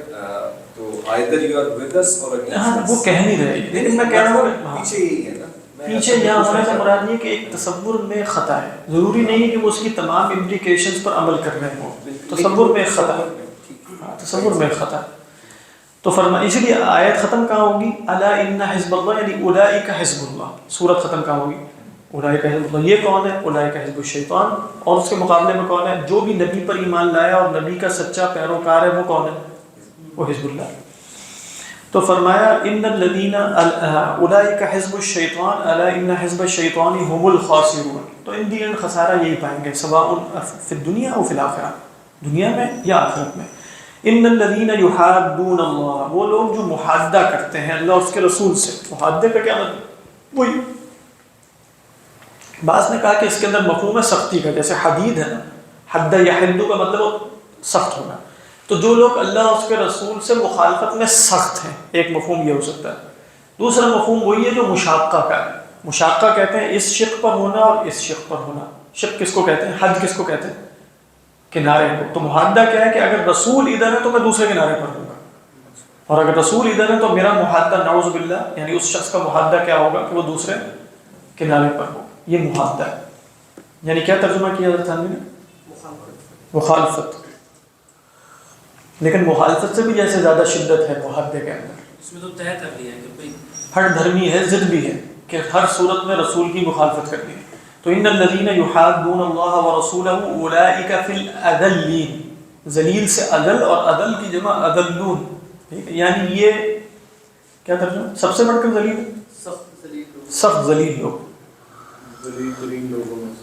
Speaker 4: تو either you are with us or against
Speaker 1: ہاں
Speaker 4: us،
Speaker 1: وہ کہہ نہیں رہے، لیکن میں کہہ رہا ہوں
Speaker 4: پیچھے یہی ہے نا،
Speaker 1: پیچھے یہاں ہونے سے مراد یہ کہ ایک تصور میں خطا ہے، ضروری نہیں ہے کہ وہ اس کی تمام امپلیکیشنز پر عمل کر رہے ہوں، تصور میں ایک خطا ہے، تصور میں ایک خطا ہے۔ تو فرمایا اسی لیے آیت ختم کہاں ہوگی؟ الا ان حزب اللہ، یعنی اولئک حزب اللہ، سورت ختم کہاں ہوگی؟ اولئک حزب اللہ۔ یہ کون ہے؟ اولئک حزب الشیطان۔ اور اس کے مقابلے میں کون ہے؟ جو بھی نبی پر ایمان لایا اور نبی کا سچا پیروکار ہے وہ کون ہے؟ وہ حزب اللہ. تو فرمایا ان الذین اولئک حزب الشیطان الا ان حزب الشیطان هم الخاسرون. تو ان دین خسارہ یہی پائیں گے سواء فی الدنیا او فی الآخرہ، دنیا میں یا آخرت میں. ان الذین یحادون اللہ، وہ لوگ جو محادہ کرتے ہیں اللہ اور اس کے رسول سے. محادے کا کیا مطلب؟ وہی بعض نے کہا کہ اس کے اندر مفہوم ہے سختی کا، جیسے حدید ہے نا، حد یحد کا مطلب سخت ہونا. تو جو لوگ اللہ اور اس کے رسول سے مخالفت میں سخت ہیں، ایک مفہوم یہ ہو سکتا ہے. دوسرا مفہوم وہی ہے جو مشاقہ کا ہے. مشاقہ کہتے ہیں اس شق پر ہونا اور اس شق پر ہونا. شق کس کو کہتے ہیں؟ حد کس کو کہتے ہیں؟ کنارے کو. تو محادہ کیا ہے کہ اگر رسول ادھر ہے تو میں دوسرے کنارے پر ہوں گا، اور اگر رسول ادھر ہے تو میرا محادہ نعوذ باللہ یعنی اس شخص کا محادہ کیا ہوگا کہ وہ دوسرے کنارے پر ہو. یہ محادہ ہے. یعنی کیا ترجمہ کیا حضرت تھانوی نے؟ مخالفت. لیکن مخالفت سے بھی جیسے زیادہ شدت ہے محادے کے اندر.
Speaker 2: اس میں تو طے کر دیا ہے کہ بھئی
Speaker 1: ہر دھرمی ہے، ضد بھی ہے کہ ہر صورت میں رسول کی مخالفت کرنی ہے. تو ان الذین یحادون اللہ ورسولہ اولئک فی الاذلین. ذلیل سے اذل اور اذل کی جمع اذلون. یعنی یہ کیا ترجمہ؟ سب سے بڑھ کر ذلیل، سخت ذلیل لوگ.
Speaker 4: ذلیل ترین لوگوں میں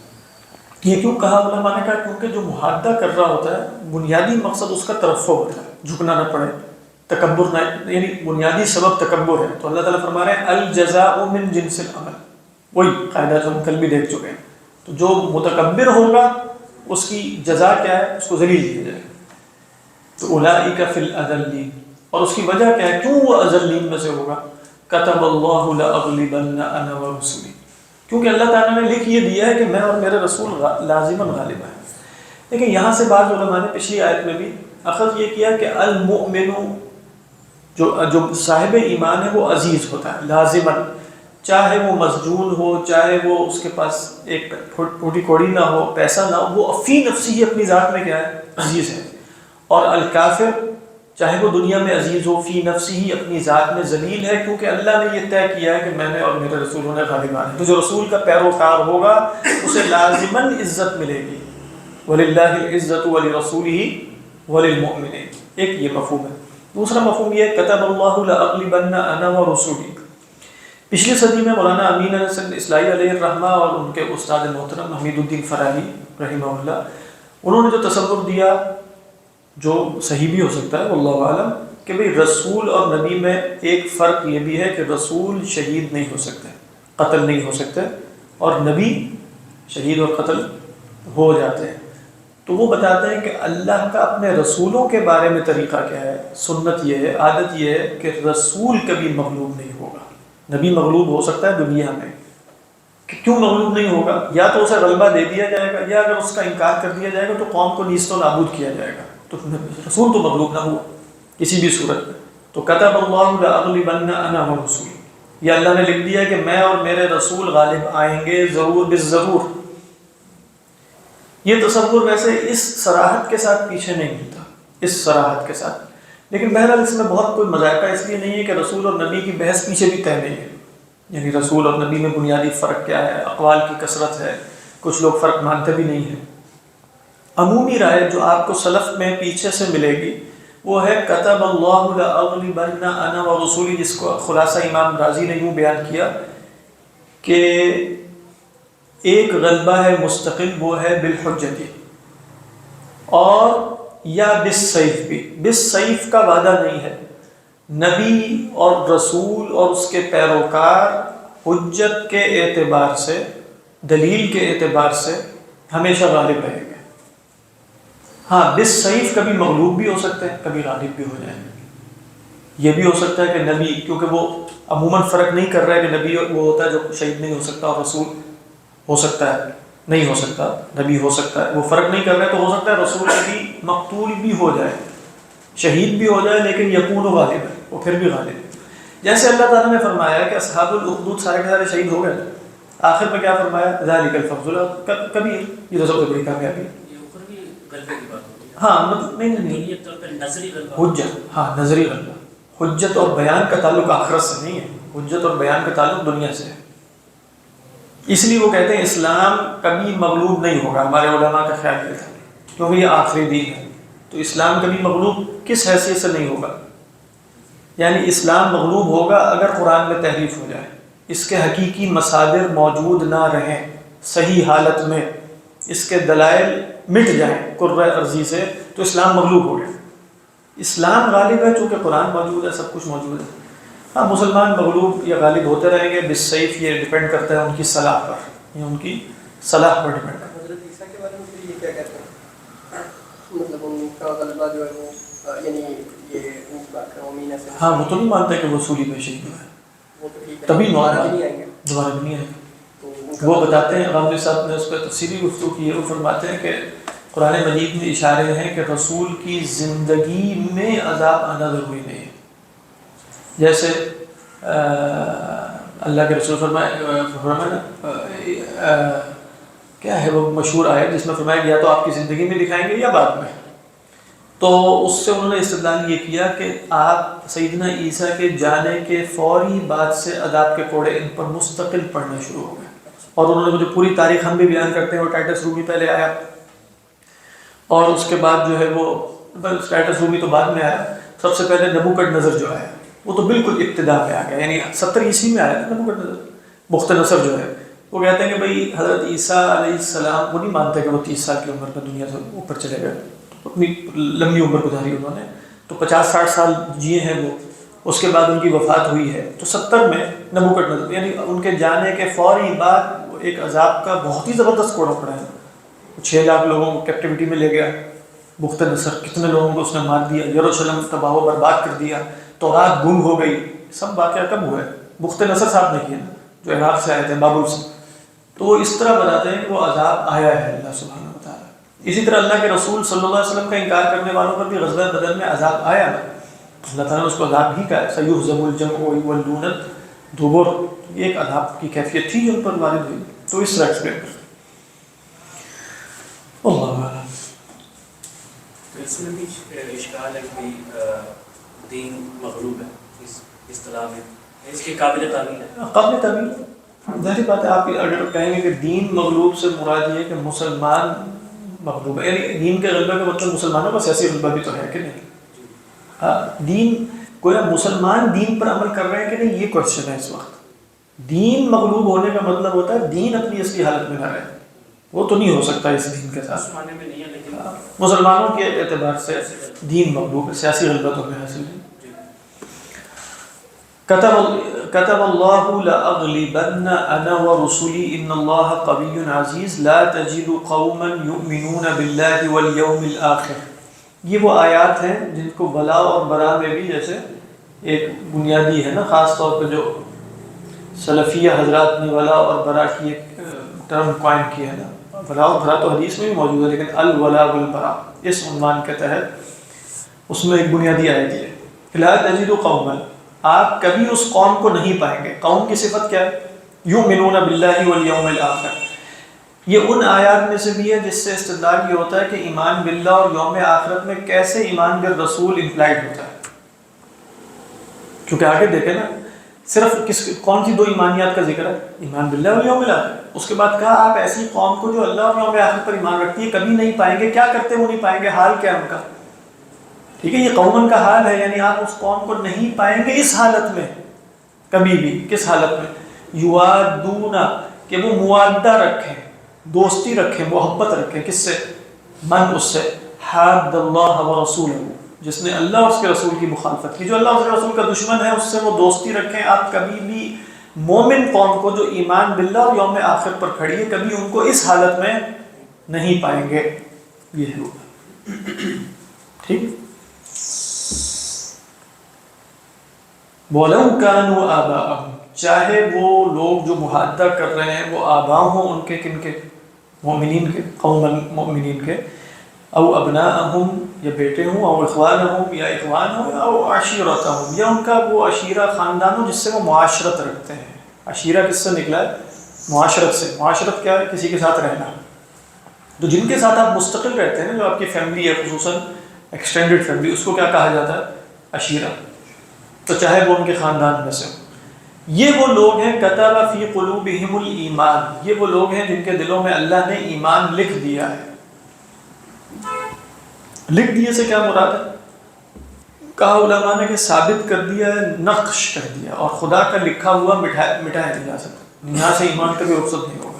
Speaker 1: یہ کیوں کہا علماء نے کہا کیونکہ جو محادہ کر رہا ہوتا ہے بنیادی مقصد اس کا ترفع ہوتا ہے، جھکنا نہ پڑے، تکبر نہ، یعنی بنیادی سبب تکبر ہے. تو اللہ تعالیٰ فرما رہے ہیں الجزاء من جنس العمل. وہی قاعدہ جو ہم کل بھی دیکھ چکے ہیں. تو جو متکبر ہوگا اس کی جزا کیا ہے؟ اس کو ذلیل کیا جائے. تو اولئک فی الاذلین. اور اس کی وجہ کیا ہے کیوں وہ اذلین میں سے ہوگا؟ کتب اللہ لاغلبن انا ورسلی. کیونکہ اللہ تعالیٰ نے لکھ یہ دیا ہے کہ میں اور میرے رسول لازماً غالب ہیں. لیکن یہاں سے بعض علماء نے پچھلی آیت میں بھی اخذ یہ کیا کہ المؤمن جو صاحب ایمان ہے وہ عزیز ہوتا ہے لازماً، چاہے وہ مسجون ہو، چاہے وہ اس کے پاس ایک پھوٹی کوڑی نہ ہو، پیسہ نہ ہو، وہ فی نفسی ہی اپنی ذات میں کیا ہے؟ عزیز ہے. اور الکافر چاہے وہ دنیا میں عزیز ہو، فی نفسی ہی اپنی ذات میں ذلیل ہے، کیونکہ اللہ نے یہ طے کیا ہے کہ میں نے اور میرے رسولوں نے غالبان ہے. تو جو رسول کا پیروکار ہوگا اسے لازماً عزت ملے گی. وَلِلَّهِ الْعِزَّةُ وَلِرَسُولِهِ وَلِلْمُؤْمِنِينَ. ایک یہ مفہوم ہے. دوسرا مفہوم یہ کتب اللہ لأغلبن انا ورسولی. پچھلی صدی میں مولانا امین حسن اصلاحی علیہ الرحمہ اور ان کے استاد محترم حمید الدین فراہی رحمہ اللہ، انہوں نے جو تصور دیا جو صحیح بھی ہو سکتا ہے واللہ عالم، کہ بھئی رسول اور نبی میں ایک فرق یہ بھی ہے کہ رسول شہید نہیں ہو سکتے، قتل نہیں ہو سکتے، اور نبی شہید اور قتل ہو جاتے ہیں. تو وہ بتاتے ہیں کہ اللہ کا اپنے رسولوں کے بارے میں طریقہ کیا ہے، سنت یہ ہے، عادت یہ ہے کہ رسول کبھی مغلوب نہیں ہوگا. نبی مغلوب ہو سکتا ہے دنیا میں، کیوں مغلوب نہیں ہوگا؟ یا تو اسے غلبہ دے دیا جائے گا، یا اگر اس کا انکار کر دیا جائے گا تو قوم کو نیست و نابود کیا جائے گا. تو رسول تو مغلوب نہ ہوا کسی بھی صورت میں. تو کتب اللہ لأغلبن انا ورسولی، یہ اللہ نے لکھ دیا کہ میں اور میرے رسول غالب آئیں گے ضرور بالضرور. یہ تصور ویسے اس صراحت کے ساتھ پیچھے نہیں ملتا، اس صراحت کے ساتھ، لیکن بہرحال اس میں بہت کوئی مذائقہ اس لیے نہیں ہے کہ رسول اور نبی کی بحث پیچھے بھی طے نہیں ہے. یعنی رسول اور نبی میں بنیادی فرق کیا ہے، اقوال کی کثرت ہے، کچھ لوگ فرق مانتے بھی نہیں ہیں. عمومی رائے جو آپ کو سلف میں پیچھے سے ملے گی وہ ہے کتب اللہ لأغلبن انا ورسولی، جس کو خلاصہ امام رازی نے یوں بیان کیا کہ ایک غلبہ ہے مستقل، وہ ہے بالحجتی، اور یا بالسیف بھی. بالسیف کا وعدہ نہیں ہے. نبی اور رسول اور اس کے پیروکار حجت کے اعتبار سے، دلیل کے اعتبار سے ہمیشہ غالب رہیں گے. ہاں بالسیف کبھی مغلوب بھی ہو سکتے ہیں، کبھی غالب بھی ہو جائیں گے. یہ بھی ہو سکتا ہے کہ نبی، کیونکہ وہ عموماً فرق نہیں کر رہا ہے کہ نبی وہ ہوتا ہے جو شہید نہیں ہو سکتا اور رسول ہو سکتا ہے نہیں ہو سکتا، نبی ہو سکتا ہے، وہ فرق نہیں کر رہے. تو ہو سکتا ہے رسول بھی مقتول بھی ہو جائے، شہید بھی ہو جائے، لیکن یکون غالب ہے، وہ پھر بھی غالب ہے. جیسے اللہ تعالیٰ نے فرمایا کہ اصحاب الاخدود سارے کے سارے شہید ہو گئے، آخر میں کیا فرمایا؟ ذالک الفوز الکبیر، یہ تو سب سے بڑی کامیابی ہے. ہاں مطلب نہیں حجت، ہاں نظری غلبہ. حجت اور بیان کا تعلق آخرت سے نہیں ہے، حجت اور بیان کا تعلق دنیا سے ہے. اس لیے وہ کہتے ہیں اسلام کبھی مغلوب نہیں ہوگا. ہمارے علماء کا خیال یہ تھا کیونکہ یہ آخری دین ہے. تو اسلام کبھی مغلوب کس حیثیت سے نہیں ہوگا؟ یعنی اسلام مغلوب ہوگا اگر قرآن میں تحریف ہو جائے، اس کے حقیقی مصادر موجود نہ رہیں صحیح حالت میں، اس کے دلائل مٹ جائیں قرۂ ارضی سے، تو اسلام مغلوب ہو گیا۔ اسلام غالب ہے چونکہ قرآن موجود ہے، سب کچھ موجود ہے۔ ہاں مسلمان مغلوب یا غالب ہوتے رہیں گے بالسیف، یہ ڈیپینڈ کرتا ہے ان کی صلاح پر، یہ ان کی صلاح پر ڈیپینڈ کرتا ہے۔
Speaker 5: حضرت عیسیٰ کے بارے میں پھر یہ کیا کہتے ہیں؟ مطلب ان کا غلبہ جو ہے وہ یعنی یہ ان کی بات کریں امین سے،
Speaker 1: ہاں وہ تو نہیں مانتے کہ وہ سولی پہ شہید ہوئے،
Speaker 5: وہ تو ٹھیک ہے،
Speaker 1: تبھی
Speaker 5: دوبارہ نہیں آئیں گے،
Speaker 1: دوبارہ بھی نہیں آئیں گے۔
Speaker 5: تو ان کا
Speaker 1: وہ بتاتے ہیں، غامدی صاحب نے اس پہ تفصیلی گفتگو کی ہے، وہ فرماتے ہیں کہ قرآن مجید میں اشارے ہیں کہ رسول کی زندگی میں عذاب آنا ضروری نہیں ہے۔ جیسے اللہ کے رسول فرمایا کیا ہے وہ مشہور آیت جس میں فرمایا گیا تو آپ کی زندگی میں دکھائیں گے یا بعد میں، تو اس سے انہوں نے استدلال یہ کیا کہ آپ سیدنا عیسیٰ کے جانے کے فوری بعد سے عذاب کے کوڑے ان پر مستقل پڑنے شروع ہو گئے، اور انہوں نے جو پوری تاریخ ہم بھی بیان کرتے ہیں، وہ ٹائٹس رومی پہلے آیا اور اس کے بعد جو ہے وہ ٹائٹس رومی تو بعد میں آیا، سب سے پہلے نبوکڈنضر جو آیا وہ تو بالکل ابتدا میں آ گیا، یعنی 70 عیسوی میں آیا نبوکڈنضر۔ بخت نصر جو ہے وہ کہتے ہیں کہ بھئی حضرت عیسیٰ علیہ السلام، وہ نہیں مانتے کہ وہ 30 سال کی عمر میں دنیا سے اوپر چلے گئے، اپنی لمبی عمر گزاری انہوں نے، تو 50-60 سال جیے ہیں وہ، اس کے بعد ان کی وفات ہوئی ہے، تو 70 میں نبوکڈنضر، یعنی ان کے جانے کے فوری بعد ایک عذاب کا بہت ہی زبردست کوڑا پڑا ہے۔ 6 لاکھ لوگوں کو کیپٹیوٹی میں لے گیا بخت نصر، کتنے لوگوں کو اس نے مار دیا، یروشلم تباہ و برباد کر دیا، تورات گم ہو گئی۔ سب واقعہ کب ہوا ہے؟ بخت نصر صاحب نے کیا، جو عراق سے آئے تھے بابل سے۔ تو وہ اس طرح بتاتے ہیں کہ وہ عذاب آیا ہے اللہ سبحانہ و تعالیٰ۔ اسی طرح اللہ کے رسول صلی اللہ علیہ وسلم کا انکار کرنے والوں پر بھی غزوہ بدر میں عذاب آیا، اللہ تعالیٰ نے اس کو عذاب ہی کہا ہے، سیہزم الجمع ویولون الدبر، یہ ایک عذاب کی کیفیت تھی جو ان پر وارد ہوئی۔ تو اس طرح ایکسپلین کرتے اللہ اعلم۔
Speaker 2: تو اس میں بھی اشکال ہے کہ دین مغلوب ہے اس اصطلاح میں، اس کے قابل تعمیل ہے؟
Speaker 1: قابل تعمیل، ظاہری بات ہے۔ آپ اگر کہیں گے کہ دین مغلوب سے مراد یہ ہے کہ مسلمان مغلوب ہے، یعنی دین کے غلبہ کا مطلب مسلمانوں کا سیاسی غلبہ بھی تو ہے کہ نہیں؟ ہاں، دین گویا مسلمان دین پر عمل کر رہے ہیں کہ نہیں، یہ کوشچن ہے اس وقت۔ دین مغلوب ہونے کا مطلب ہوتا ہے دین اپنی اصلی حالت میں نہ رہے، وہ تو نہیں ہو سکتا اس دین کے ساتھ۔
Speaker 2: اس معنی میں نہیں ہے، لیکن
Speaker 1: مسلمانوں کے اعتبار سے دین مغلوب ہے، سیاسی غلبہ تو ہمیں حاصل ہے۔ كتب الله لأغلبن أنا ورسلي إن الله قوي عزيز لا تجد قوما يؤمنون بالله واليوم الآخر۔ یہ وہ آیات ہیں جن کو بلا اور برا میں بھی جیسے ایک بنیادی ہے نا، خاص طور پہ جو سلفیہ حضرات نے ولا اور برا کی ایک ٹرم قائم کی ہے نا، ولا اور برا تو حدیث میں بھی موجود ہے، لیکن الولا والبرا اس عنوان کے تحت اس میں ایک بنیادی آیت ہے، لا تجد قوما، آپ کبھی اس قوم کو نہیں پائیں گے۔ قوم کی صفت کیا ہے؟ یؤمنون باللہ والیوم الآخر۔ یہ ان آیات میں سے بھی ہے جس سے استدلال یہ ہوتا ہے کہ ایمان باللہ اور یوم آخرت میں کیسے ایمان بالرسول امپلائڈ ہوتا ہے، کیونکہ آگے دیکھیں نا، صرف کون سی 2 ایمانیات کا ذکر ہے؟ ایمان باللہ والیوم الآخر۔ اس کے بعد کہا آپ ایسی قوم کو جو اللہ اور یوم آخر پر ایمان رکھتی ہے کبھی نہیں پائیں گے۔ کیا کرتے وہ نہیں پائیں گے؟ حال کیا ان کا؟ ٹھیک ہے، یہ قومن کا حال ہے، یعنی آپ اس قوم کو نہیں پائیں گے اس حالت میں کبھی بھی۔ کس حالت میں؟ یوادون، کہ وہ موادہ رکھیں، دوستی رکھیں، محبت رکھیں، کس سے؟ من، اس سے حاد اللہ و رسولہ، جس نے اللہ اور اس کے رسول کی مخالفت کی، جو اللہ اور اس کے رسول کا دشمن ہے اس سے وہ دوستی رکھیں۔ آپ کبھی بھی مومن قوم کو جو ایمان باللہ اور یوم آخر پر کھڑی ہے کبھی ان کو اس حالت میں نہیں پائیں گے۔ یہ ہوگا ٹھیک۔ وَلَوْ كَانُوا آبَاءَهُمْ، چاہے وہ لوگ جو محادہ کر رہے ہیں وہ آباء ہوں ان کے، کن کے؟ مومنین کے، قوم المؤمنین کے، او ابناءہم، یا بیٹے ہوں، او اخوانہم، یا اخوان ہوں، او عشیرتہم، یا ان کا وہ عشیرہ خاندان ہو جس سے وہ معاشرت رکھتے ہیں۔ عشیرہ کس سے نکلا ہے؟ معاشرت سے۔ معاشرت کیا ہے؟ کسی کے ساتھ رہنا۔ تو جن کے ساتھ آپ مستقل رہتے ہیں، جو آپ کی فیملی ہے، خصوصاً ایکسٹینڈڈ فیملی، اس کو کیا کہا جاتا ہے؟ عشیرہ۔ تو چاہے وہ ان کے خاندان میں سے ہو۔ یہ وہ لوگ ہیں کتب فی قلوبہم الایمان، یہ وہ لوگ ہیں جن کے دلوں میں اللہ نے ایمان لکھ دیا ہے۔ لکھ دیے سے کیا مراد ہے؟ کہا علماء نے کہ ثابت کر دیا ہے، نقش کر دیا، اور خدا کا لکھا ہوا مٹایا نہیں جا سکتا، یہاں سے ایمان کبھی رخصت نہیں ہوگا۔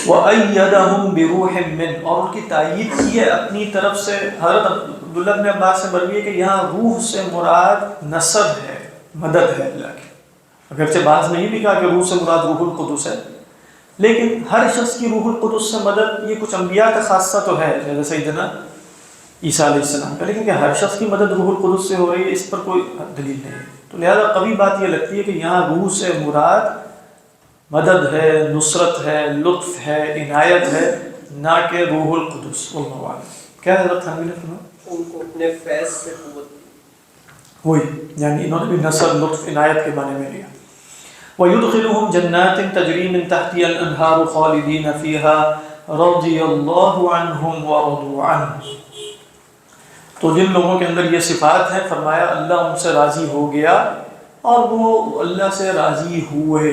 Speaker 1: وَأَيَّدَهُمْ بِرُوحٍ مِّنْهُ، اور ان کی تائید کی ہے اپنی طرف سے۔ حضرت عبداللہ بن عباس سے مروی ہے کہ یہاں روح سے مراد نصر ہے، مدد ہے اللہ کی۔ اگرچہ بعض نہیں بھی کہا کہ روح سے مراد روح القدس ہے، لیکن ہر شخص کی روح القدس سے مدد، یہ کچھ انبیاء کا خاصہ تو ہے جیسے سیدنا عیسیٰ علیہ السلام کا، لیکن کہ ہر شخص کی مدد روح القدس سے ہو رہی ہے اس پر کوئی دلیل نہیں ہے۔ تو لہذا قوی بات یہ لگتی ہے کہ یہاں روح سے مراد مدد ہے، نصرت ہے، لطف ہے، عنایت ہے، نہ کہ روح القدس۔ واللہ اعلم۔ کیا حضرت خانوی نے فرمایا؟
Speaker 5: ان کو اپنے فیض سے قوت دی۔
Speaker 1: وہی یعنی انہوں نے بھی نصر، لطف، عنایت کے معنی میں لیا۔ وَيُدْخِلُهُمْ جَنَّاتٍ تَجْرِي مِن تَحْتِهَا الْأَنْهَارُ خَالِدِينَ فِيهَا رَضِيَ اللَّهُ عَنْهُمْ وَرَضُوا عَنْهُ۔ تو جن لوگوں کے اندر یہ صفات ہیں، فرمایا اللہ ان سے راضی ہو گیا اور وہ اللہ سے راضی ہوئے۔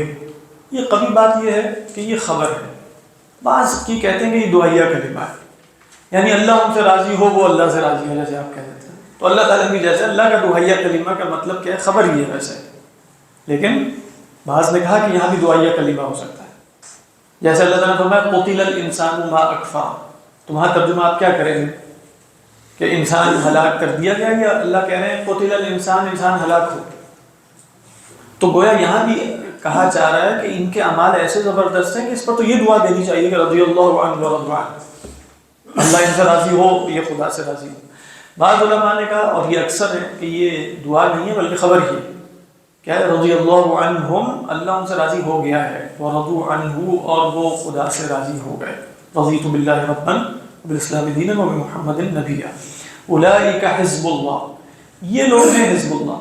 Speaker 1: یہ قوی بات یہ ہے کہ یہ خبر ہے۔ بعض کی کہتے ہیں کہ یہ دعائیہ کلمہ ہے، یعنی اللہ ان سے راضی ہو، وہ اللہ سے راضی ہو، جیسے آپ کہہ دیتے ہیں۔ تو اللہ تعالیٰ بھی جیسے اللہ کا دعائیہ کلمہ کا مطلب کیا ہے؟ خبر ہی ہے ویسے، لیکن بعض نے کہا کہ یہاں بھی دعائیہ کلمہ ہو سکتا ہے، جیسے اللہ تعالیٰ نے فرمایا قتل الانسان ما اکفا۔ تمہارا ترجمہ آپ کیا کریں گے کہ انسان ہلاک کر دیا گیا، یا اللہ کہہ رہے ہیں قتل الانسان، انسان ہلاک ہو؟ تو گویا یہاں بھی کہا جا رہا ہے کہ ان کے اعمال ایسے زبردست ہیں کہ اس پر تو یہ دعا دینی چاہیے کہ رضی اللہ عنہ ورضوا عنہ، اللہ ان سے راضی ہو، یہ خدا سے راضی ہو۔ بعض علماء نے کہا، اور یہ اکثر ہے، کہ یہ دعا نہیں ہے بلکہ خبر ہی ہے۔ کیا ہے؟ رضی اللہ عنہم، اللہ ان سے راضی ہو گیا ہے، ورضوا عنہ، اور وہ خدا سے راضی ہو گئے۔ رضیت باللہ ربا وبالاسلام دینا وبمحمد نبیا۔ اولئک حزب اللہ، یہ لوگ ہیں حزب اللہ۔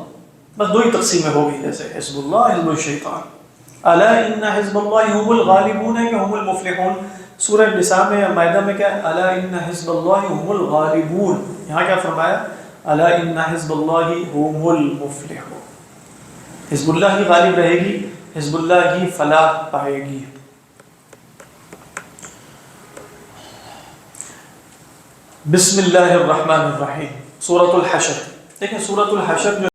Speaker 1: بس دو ہی تقسیمیں ہو گئی، جیسے حزب اللہ، حزب الشیطان۔ الا ان حزب اللہ هم الغالبون ہے کہ هم المفلحون؟ سورہ نساء میں، مائدہ میں کیا ہے؟ الا ان حزب اللہ هم الغالبون۔ یہاں کیا فرمایا؟ الا ان حزب اللہ هم المفلحون۔ حزب اللہ ہی غالب رہے گی، حزب اللہ ہی فلاح پائے گی۔ بسم اللہ الرحمن الرحیم، سورۃ الحشر۔ دیکھیں سورۃ الحشر جو